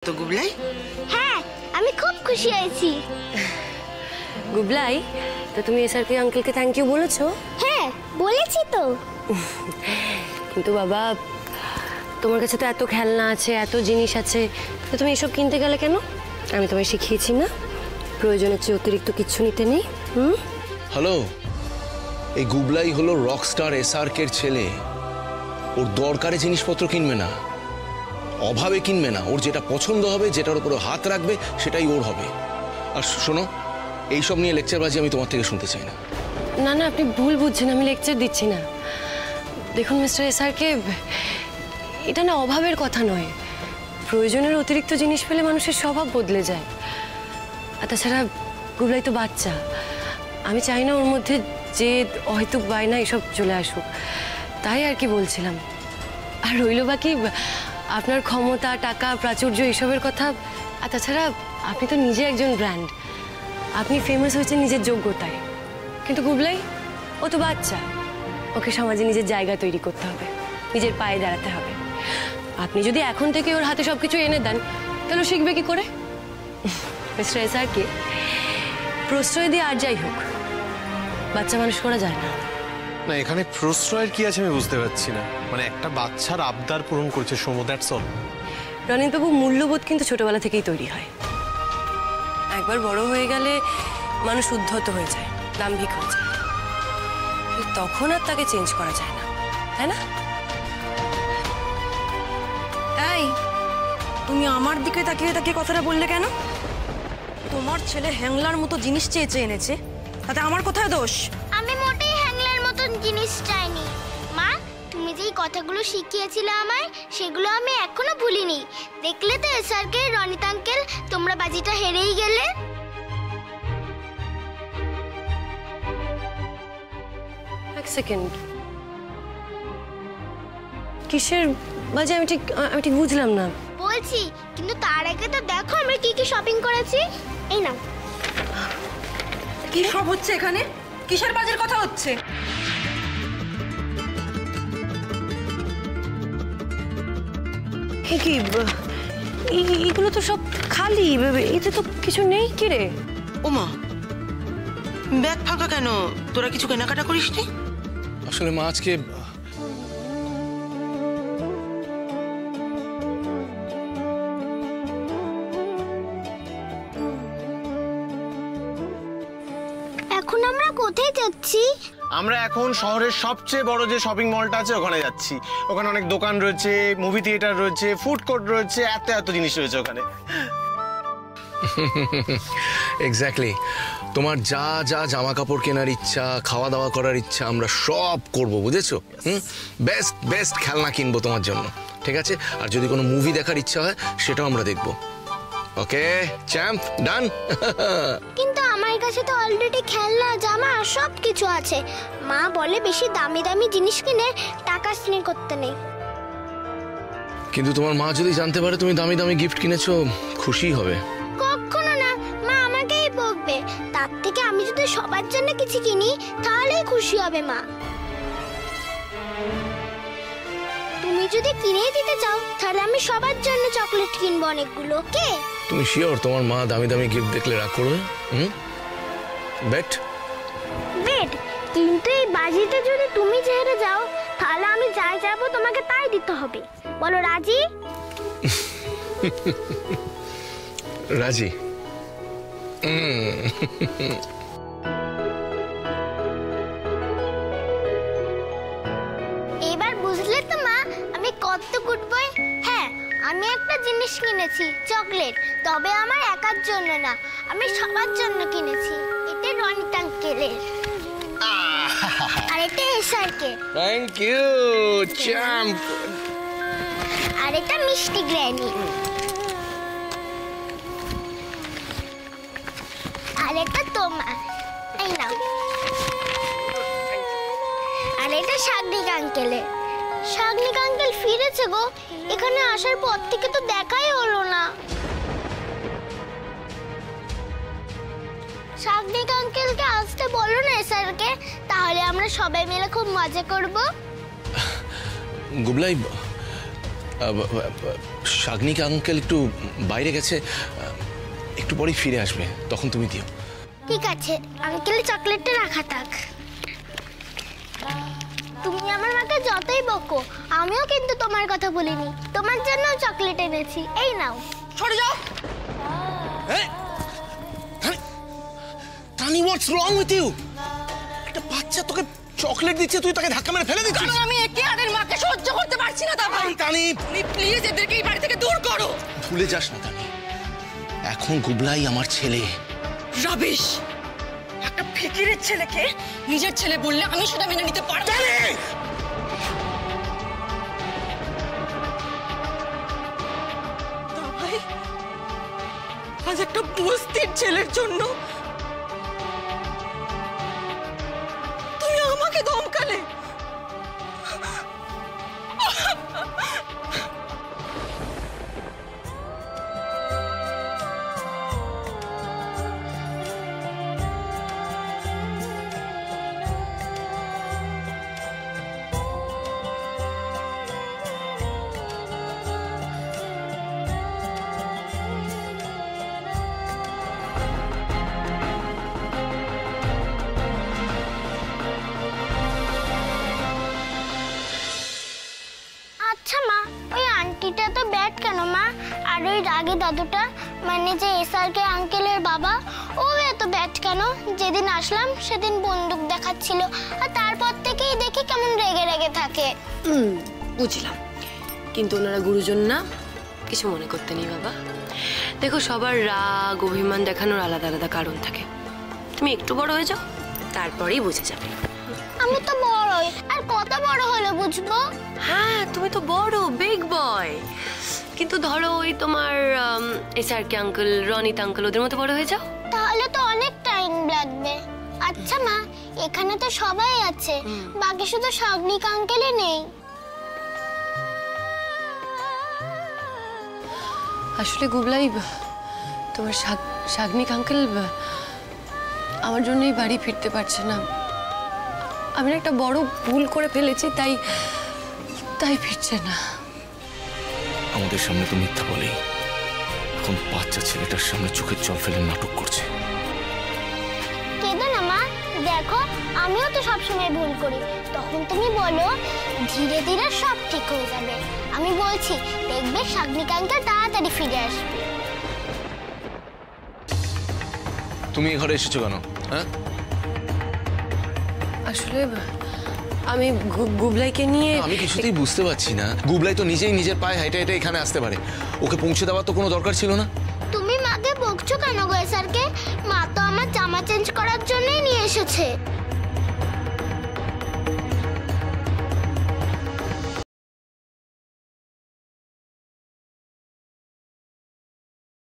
তো গুবলাই, হ্যাঁ আমি খুব খুশি হয়েছি। গুবলাই, তো তুমি এসআরকে আঙ্কেলকে থ্যাংক ইউ বলেছো? হ্যাঁ বলেছি তো। কিন্তু বাবা, তোমার কাছে তো এত খেলনা আছে, এত জিনিস আছে, তো তুমি এসব কিনতে গেলে কেন? আমি তোমায় শিখিয়েছি না প্রয়োজনের চেয়ে অতিরিক্ত কিচ্ছু নিতে নেই। হ্যালো, এই গুবলাই হলো রকস্টার এসআরকের ছেলে। ওর দরকারে জিনিসপত্র কিনবে না, অভাবে কিনবে না। ওর যেটা পছন্দ হবে, যেটার উপরে হাত রাখবে, সেটাই ওর হবে। আর শোনো, এইসব নিয়ে লেকচারবাজি আমি তোমার থেকে শুনতে চাই না। না না, আপনি ভুল বুঝছেন, আমি লেকচার দিচ্ছি না। দেখুন মিস্টার এসআরকে, এটা না অভাবের কথা নয়। প্রয়োজনের অতিরিক্ত জিনিস পেলে মানুষের স্বভাব বদলে যায়। আর তাছাড়া গুবলাই তো বাচ্চা, আমি চাই না ওর মধ্যে যে অহেতুক বায়না এসব চলে আসুক, তাই আর কি বলছিলাম। আর রইল বাকি আপনার ক্ষমতা, টাকা, প্রাচুর্য এসবের কথা। আর তাছাড়া আপনি তো নিজে একজন ব্র্যান্ড, আপনি ফেমাস হয়েছেন নিজের যোগ্যতায়। কিন্তু গুবলাই, ও তো বাচ্চা, ওকে সমাজে নিজের জায়গা তৈরি করতে হবে, নিজের পায়ে দাঁড়াতে হবে। আপনি যদি এখন থেকে ওর হাতে সবকিছু এনে দেন, তাহলে শিখবে কি করে? মিস্টার এসআরকে, প্রশ্রয় দিয়ে আর যাই হোক, বাচ্চা মানুষ করা যায় না। না, এখানে প্রশ্রয়ের কি আছে আমি বুঝতে পারছি না। মানে একটা বাচ্চার আবদার পূরণ করছে সমু, দ্যাটস অল। রনিতবাবু, মূল্যবোধ কিন্তু ছোটবেলা থেকেই তৈরি হয়। একবার বড় হয়ে গেলে মানুষ উদ্ধত হয়ে যায়, দাম্ভিক হয়ে যায়, তখন আর তাকে চেঞ্জ করা যায় না, তাই না? এই, তুমি আমার দিকে তাকিয়ে তাকিয়ে কথাটা বললে কেন? তোমার ছেলে হ্যাংলার মতো জিনিস চেয়ে এনেছে, তাতে আমার কোথায় দোষ? আমি মোটেই হ্যাংলার মতন জিনিস চাইনি মা। তুমি যেই কথাগুলো শিখিয়েছিলে আমায়, সেগুলো আমি এখনো ভুলিনি। দেখলে তো এসআরকে, রনিত আঙ্কেল, তোমরা বাজিটা হেরেই গেলে। এক সেকেন্ড, কিসের বাজে? আমি ঠিক বুঝলাম না। বলছি, কিন্তু তার আগে তো দেখো আমরা কি কি শপিং করেছি। এই নাও। কি সব হচ্ছে এখানে? কিসের বাজের কথা হচ্ছে? কি এগুলো তো সব খালি, এতে তো কিছু নেই। কি রে? ওমা, ব্যাগ ফাঁকা কেন? তোরা কিছু কেনাকাটা করিসনি? আসলে মা, আজকে এখন আমরা কোথায় যাচ্ছি? আমরা এখন শহরের সবচেয়ে বড় যে শপিং মলটা আছে ওখানে যাচ্ছি। ওখানে অনেক দোকান রয়েছে, মুভি থিয়েটার রয়েছে, ফুড কোর্ট রয়েছে, এত জিনিস রয়েছে ওখানে। এক্স্যাক্টলি, তোমার যা যা জামা কাপড় কেনার ইচ্ছা, খাওয়া দাওয়া করার ইচ্ছা, আমরা সব করব, বুঝেছো? বেস্ট বেস্ট খেলনা কিনবো তোমার জন্য, ঠিক আছে? আর যদি কোনো মুভি দেখার ইচ্ছা হয়, সেটাও আমরা দেখবো। ওকে চ্যাম্প, ডান? কিন্তু আমার কাছে তো অলরেডি খেলনা, জামা সব কিছু আছে। মা বলে বেশি দামি দামি জিনিস কিনে টাকা স্নেহ করতে নেই। কিন্তু তোমার মা যদি জানতে পারে তুমি দামি দামি গিফট কিনেছো, খুশি হবে। কখনো না, মা আমাকেই বকবে। তার থেকে আমি যদি সবার জন্য কিছু কিনি, তাহলেই খুশি হবে মা। তুমি যদি কিনেই দিতে চাও, তাহলে আমি সবার জন্য চকলেট কিনবো অনেকগুলো। ওকে? তুমি শিওর তোমার মা দামি দামি গিফট দেখলে রাগ করবে? বেট? বেট? কিন্তু এই বাজিতে যদি তুমি হেরে যাও, তাহলে আমি যাই যাবো তোমাকে তাই দিতে হবে। বলো রাজি? রাজি। এবার বুঝলে তো মা, আমি কত গুড বয়। হ্যাঁ, আমি একটা জিনিস কিনেছি, চকলেট। তবে আমার একার জন্য না, আমি সবার জন্য কিনেছি। এটা রনিত আঙ্কেলের, আর এটা এসআরকে। Thank you champ. আর এটা মিষ্টি গ্র্যানি। আর এটা তোমার, এই নাও। আর এটা শাগনিক আঙ্কেলের। শাগনিক আঙ্কেল ফিরেছে গো, এখানে আসার পর থেকে তো দেখাই হলো না। শাগনিক আঙ্কেলকে আসতে বলো না এসআরকে, তাহলে আমরা সবাই মিলে খুব মজা করব। গুবলাই, শাগনিক আঙ্কেল একটু বাইরে গেছে, একটু পরেই ফিরে আসবে, তখন তুমি দিও। ঠিক আছে, আঙ্কেলের চকলেটটা রাখা থাক। তুমি আমার মাকে যতই বকো, আমিও কিন্তু তোমার কথা বলিনি। তোমার জন্য চকলেট এনেছি, এই নাও। সরে যাও। তানি, হোয়াটস রং উইথ ইউ? একটা বাচ্চা তোকে চকলেট দিচ্ছে, তুই তাকে ধাক্কা মেরে ফেলে দিচ্ছিস। আমি একে আর এর মাকে সহ্য করতে পারছি না দাদা। তানি, তুমি প্লিজ এদেরকে এই বাড়ি থেকে দূর করো। ভুলে যাস না তানি, এখন গুবলাই আমার ছেলে। রাবিশ! একটা ফিকিরের ছেলেকে নিজের ছেলে বললে আমি সেটা মেনে নিতে পারবো না। ভাই, আজ একটা বস্তির ছেলের জন্য তুমি আমাকে ধমকালে। আচ্ছা মা, ওই আন্টিটা তো ব্যাড কেন মা? আর ওই রাগী দাদুটা, মানে যে এসআরকে আঙ্কেলের বাবা, ও এত ব্যাড কেন? যেদিন আসলাম সেদিন বন্দুক দেখাচ্ছিল, আর তারপর থেকেই দেখি কেমন রেগে রেগে থাকে। বুঝলাম, কিন্তু ওনারা গুরুজন না, কিছু মনে করতে নেই বাবা। দেখো, সবার রাগ অভিমান দেখানোর আলাদা আলাদা কারণ থাকে। তুমি একটু বড় হয়ে যাও, তারপরেই বুঝে যাবে। আমি তো বড়ই, আর কত বড় হলে বুঝবো? হ্যাঁ, তুমি তো বড়, বিগ বয়। কিন্তু ধরো ওই তোমার এসআরকে আঙ্কেল, রনিত আঙ্কেল, ওদের মতো বড় হয়ে যাও। তাহলে তো অনেক টাইম লাগবে। আচ্ছা মা, এখানে তো সবাই আছে, বাকি শুধু শাগনিক আঙ্কেলই নেই। আসলে গুবলাই, তোমার শাগনিক আঙ্কেল আমার জন্যই বাড়ি ফিরতে পারছে না। আমি না একটা বড় ভুল করে ফেলেছি, তাই ফিরছে না। আমাদের সামনে তো মিথ্যা বলেই, এখন বাচ্চা ছেলেটার সামনে চোখের জল ফেলে নাটক করছে। কেঁদো না মা, দেখো আমিও তো সবসময় ভুল করি। তখন তুমি বলো ধীরে ধীরে সব ঠিক হয়ে যাবে। আমি বলছি, দেখবে শাগনিক আঙ্কেল তাড়াতাড়ি ফিরে আসবে। তুমি এ ঘরে এসেছো কেন? হ্যাঁ, আসলে আমি গুবলাইকে নিয়ে আমি কিছুতেই বুঝতে পারছি না। গুবলাই তো নিজেই নিজের পায়ে হেঁটে হেঁটে এখানে আসতে পারে, ওকে পৌঁছে দেওয়ার তো কোনো দরকার ছিল না। তুমি মাকে বকছো কেন গো স্যারকে? মা তো আমার জামা চেঞ্জ করার জন্যই নিয়ে এসেছে।